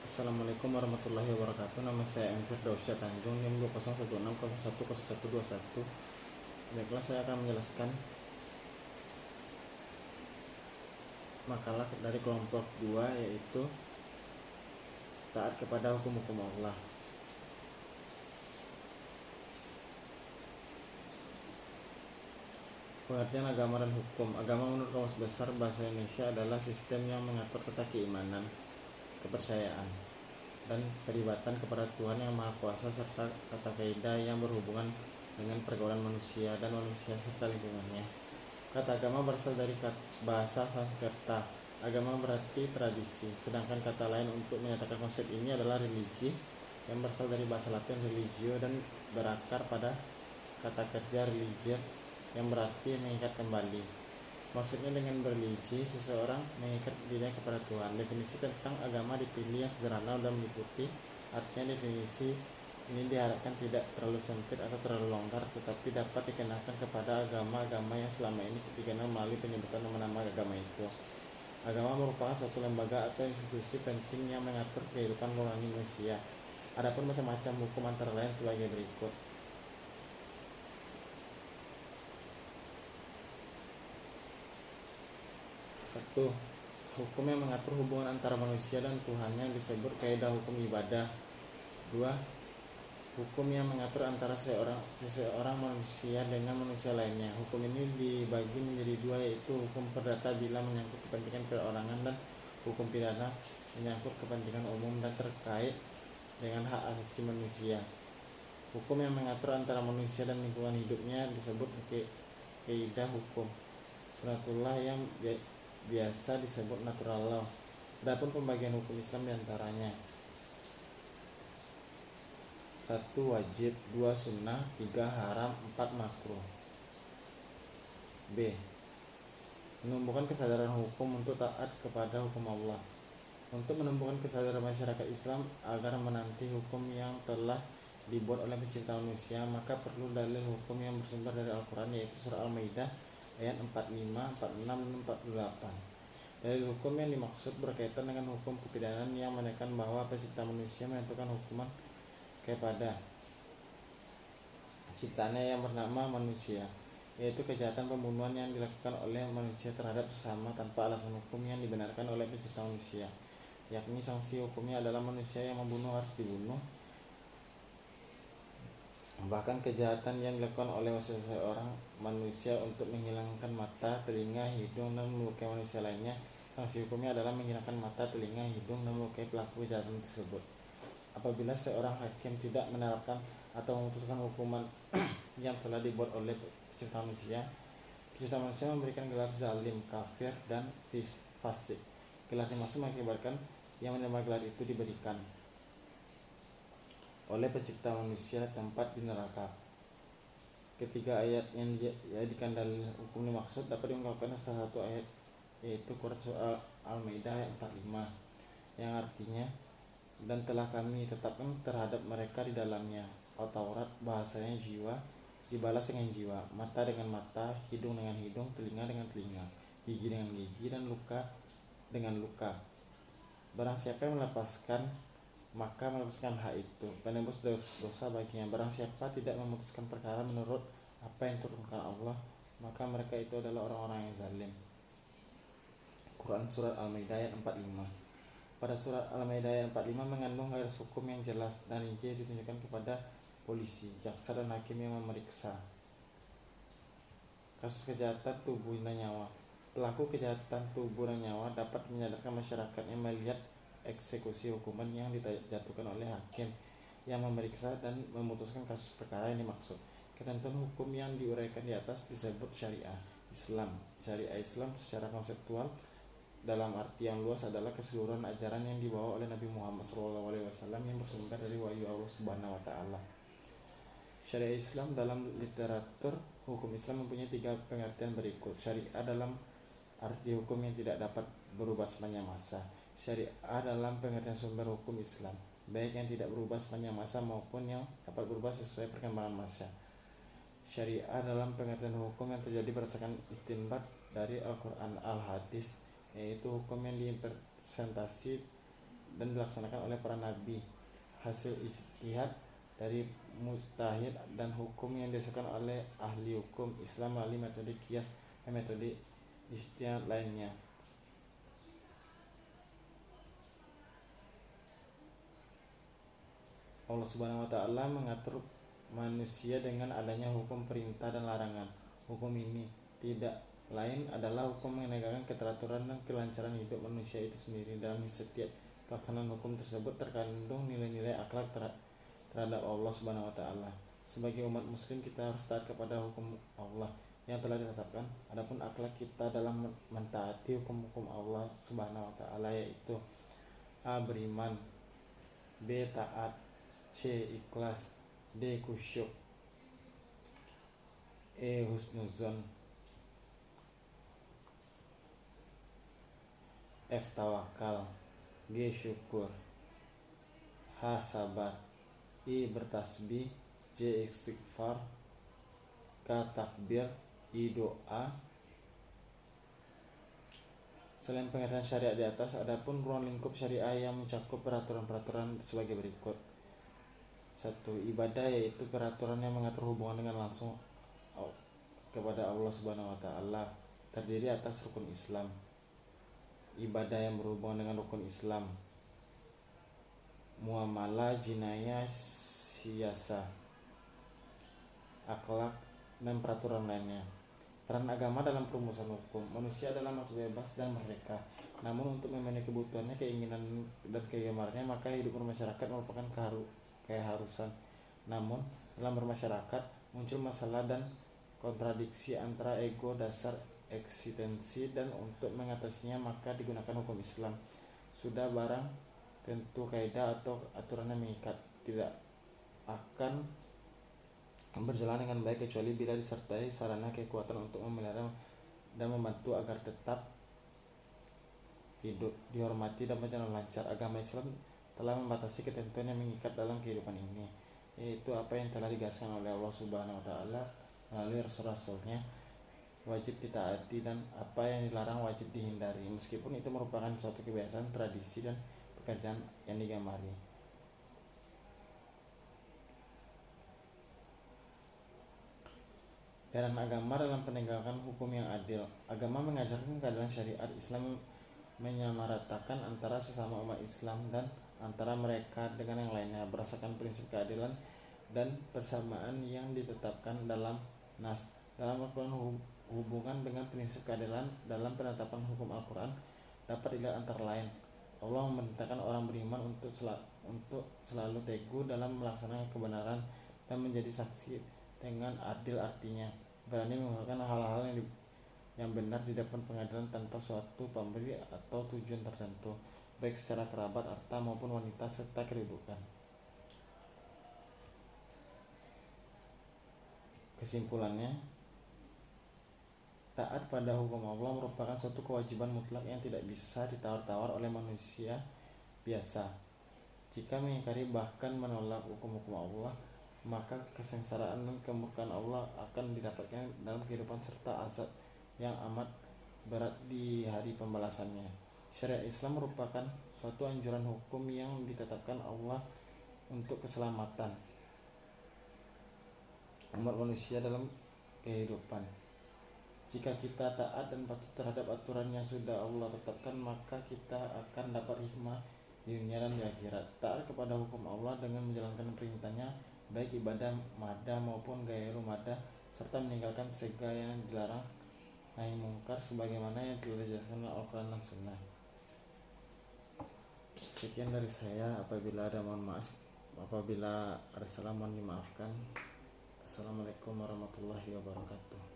Assalamualaikum warahmatullahi wabarakatuh. Nama saya M. Firdausya Tanjung, NIM 20160010121. Baiklah, saya akan menjelaskan makalah dari kelompok 2, yaitu taat kepada hukum-hukum Allah. Pengertian agama dan hukum. Agama menurut Kamus Besar Bahasa Indonesia adalah sistem yang mengatur tata keimanan, kepercayaan, dan peribatan kepada Tuhan yang Maha Kuasa, serta tata kaidah yang berhubungan dengan pergaulan manusia dan manusia serta lingkungannya. Kata agama berasal dari bahasa Sanskerta. Agama berarti tradisi, sedangkan kata lain untuk menyatakan konsep ini adalah religi, yang berasal dari bahasa Latin religio dan berakar pada kata kerja religion, yang berarti mengikat kembali. Maksudnya dengan berreligi, seseorang mengikat dirinya kepada Tuhan. Definisi tentang agama dipilih yang sederhana dan meliputi. Artinya definisi ini diharapkan tidak terlalu sempit atau terlalu longgar, tetapi dapat dikenakan kepada agama-agama yang selama ini dikenal melalui penyebutan nama-nama agama itu. Agama merupakan suatu lembaga atau institusi penting yang mengatur kehidupan rohani manusia. Adapun macam-macam hukum antara lain sebagai berikut. 1. Hukum yang mengatur hubungan antara manusia dan Tuhannya disebut kaidah hukum ibadah. 2. Hukum yang mengatur antara seseorang manusia dengan manusia lainnya. Hukum ini dibagi menjadi dua, yaitu hukum perdata bila menyangkut kepentingan perorangan, dan hukum pidana menyangkut kepentingan umum dan terkait dengan hak asasi manusia. Hukum yang mengatur antara manusia dan lingkungan hidupnya disebut kaidah hukum sunatullah, yang biasa disebut natural law. Adapun pembagian hukum Islam diantaranya: 1. Wajib, 2. Sunnah, 3. Haram, 4. Makruh. B. Menumbuhkan kesadaran hukum untuk taat kepada hukum Allah. Untuk menumbuhkan kesadaran masyarakat Islam agar menanti hukum yang telah dibuat oleh pencipta manusia, maka perlu dalil hukum yang bersumber dari Al-Quran, yaitu surah Al-Maidah ayat 45, 46, dan 48. Dalil hukum yang dimaksud berkaitan dengan hukum kepidanaan yang menekan bahwa pencipta manusia menentukan hukuman kepada ciptaannya yang bernama manusia, yaitu kejahatan pembunuhan yang dilakukan oleh manusia terhadap sesama tanpa alasan hukum yang dibenarkan oleh pencipta manusia, yakni sanksi hukumnya adalah manusia yang membunuh harus dibunuh. Bahkan kejahatan yang dilakukan oleh seseorang manusia untuk menghilangkan mata, telinga, hidung, dan melukai manusia lainnya, sanksi hukumnya adalah menghilangkan mata, telinga, hidung, dan melukai pelaku kejahatan tersebut. Apabila seorang hakim tidak menerapkan atau memutuskan hukuman yang telah dibuat oleh pencipta manusia memberikan gelar zalim, kafir, dan fasik. Gelar dimaksud mengakibatkan yang menerima gelar itu diberikan oleh pencipta manusia tempat di neraka. Ketiga ayat yang dijadikan dalil hukum dimaksud dapat diungkapkan salah satu ayat, yaitu surah Al-Maidah ayat 45, yang artinya, dan telah kami tetapkan terhadap mereka di dalamnya Al-Taurat, bahasanya jiwa dibalas dengan jiwa, mata dengan mata, hidung dengan hidung, telinga dengan telinga, gigi dengan gigi, dan luka dengan luka. Barang siapa yang melepaskan, maka melepaskan hak itu, penebus dosa baginya. Barang siapa tidak memutuskan perkara menurut apa yang diturunkan Allah, maka mereka itu adalah orang-orang yang zalim. Quran Surat Al-Maidah ayat 45. Pada Surat Al-Maidah ayat 45 mengandung garis hukum yang jelas dan rinci ditunjukkan kepada polisi, jaksa, dan hakim yang memeriksa kasus kejahatan tubuh dan nyawa. Pelaku kejahatan tubuh dan nyawa dapat menyadarkan masyarakat yang melihat eksekusi hukuman yang dijatuhkan oleh hakim yang memeriksa dan memutuskan kasus perkara yang dimaksud. Ketentuan hukum yang diuraikan di atas disebut syariah Islam. Syariah Islam secara konseptual dalam arti yang luas adalah keseluruhan ajaran yang dibawa oleh Nabi Muhammad SAW yang bersumber dari wahyu Allah Subhanahu wa Ta'ala. Syariah Islam dalam literatur hukum Islam mempunyai 3 pengertian berikut. Syariah dalam arti hukum yang tidak dapat berubah sepanjang masa. Syariah dalam pengertian sumber hukum Islam, baik yang tidak berubah sepanjang masa maupun yang dapat berubah sesuai perkembangan masa. Syariah dalam pengertian hukum yang terjadi berdasarkan istinbat dari Al-Quran, Al-Hadis, yaitu hukum yang diinterpretasi dan dilaksanakan oleh para nabi, hasil ijtihad dari mujtahid, dan hukum yang dihasilkan oleh ahli hukum Islam melalui metode qiyas dan metode ijtihad lainnya. Allah Subhanahu wa taala mengatur manusia dengan adanya hukum perintah dan larangan. Hukum ini tidak lain adalah hukum menegakkan keteraturan dan kelancaran hidup manusia itu sendiri. Dalam setiap pelaksanaan hukum tersebut terkandung nilai-nilai akhlak terhadap Allah Subhanahu wa taala. Sebagai umat muslim kita harus taat kepada hukum Allah yang telah ditetapkan. Adapun akhlak kita dalam mentaati hukum-hukum Allah Subhanahu wa taala yaitu A. Beriman, B. Taat, C. Ikhlas, D. Khusyuk, E. Husnuzon, F. Tawakal, G. Syukur, H. Sabar, I. Bertasbih, J. Istighfar, K. Takbir, I. Doa. Selain pengertian syariat di atas, adapun ruang lingkup syariah yang mencakup peraturan-peraturan sebagai berikut. 1. Ibadah, yaitu peraturan yang mengatur hubungan dengan langsung kepada Allah Subhanahu wa taala, terdiri atas rukun Islam. Ibadah yang berhubungan dengan rukun Islam, muamalah, jinayah, siasa, akhlak, dan peraturan lainnya. Peran agama dalam perumusan hukum. Manusia adalah makhluk bebas dan merdeka. Namun untuk memenuhi kebutuhannya, keinginan, dan kegemarannya, maka hidup bermasyarakat merupakan keharusan. Namun dalam bermasyarakat muncul masalah dan kontradiksi antara ego, dasar eksistensi, dan untuk mengatasinya maka digunakan hukum Islam. Sudah barang tentu kaidah atau aturan yang mengikat tidak akan berjalan dengan baik kecuali bila disertai sarana kekuatan untuk memelihara dan membantu agar tetap hidup, dihormati, dan berjalan lancar. Agama Islam telah membatasi ketentuan yang mengikat dalam kehidupan ini, yaitu apa yang telah digariskan oleh Allah Subhanahu wa taala melalui rasul-rasulnya wajib ditaati, dan apa yang dilarang wajib dihindari, meskipun itu merupakan suatu kebiasaan, tradisi, dan pekerjaan yang digemari. Peran agama dalam penegakan hukum yang adil. Agama mengajarkan keadilan syariat. Islam menyamaratakan antara sesama umat Islam dan antara mereka dengan yang lainnya berdasarkan prinsip keadilan dan persamaan yang ditetapkan dalam nas. Dalam Al-Quran, hubungan dengan prinsip keadilan dalam penetapan hukum Al-Quran dapat dilihat antara lain. Allah memerintahkan orang beriman untuk selalu teguh dalam melaksanakan kebenaran dan menjadi saksi dengan adil, artinya berani mengungkapkan hal-hal yang benar di depan pengadilan tanpa suatu pemberi atau tujuan tertentu, baik secara kerabat, harta, maupun wanita serta kedudukan. Kesimpulannya, taat pada hukum Allah merupakan suatu kewajiban mutlak yang tidak bisa ditawar-tawar oleh manusia biasa. Jika mengingkari bahkan menolak hukum-hukum Allah, maka kesengsaraan dan kemurkaan Allah akan didapatkan dalam kehidupan serta azab yang amat berat di hari pembalasannya. Syariat Islam merupakan suatu anjuran hukum yang ditetapkan Allah untuk keselamatan umat manusia dalam kehidupan. Jika kita taat dan patuh terhadap aturan yang sudah Allah tetapkan, maka kita akan dapat hikmah di dunia dan di akhirat. Taat kepada hukum Allah dengan menjalankan perintahnya, baik ibadah madah maupun gairu madah, serta meninggalkan segala yang dilarang, nahi mungkar, sebagaimana yang telah dijelaskan oleh Al-Quran dan Sunnah. Sekian dari saya. Apabila ada salah mohon dimaafkan. Assalamualaikum warahmatullahi wabarakatuh.